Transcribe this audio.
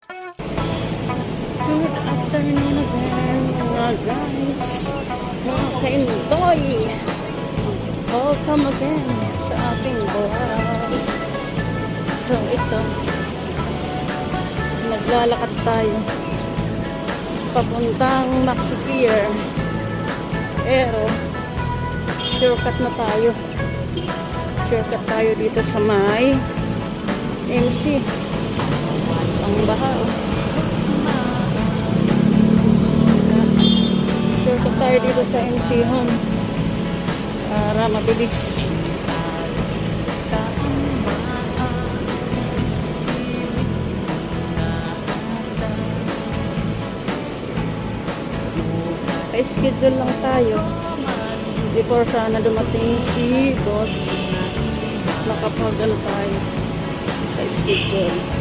Good afternoon again, mga guys, mga ka-enjoy. Welcome again sa ating vlog. So ito, naglalakad tayo papuntang Maxi Pier, pero shortcut na tayo. Shortcut tayo dito sa may MC. Ang baha. Shortcut tayo dito sa MC Home para mabilis. Pa-schedule lang tayo before sana dumating si boss. Nakapag ano tayo pa-schedule.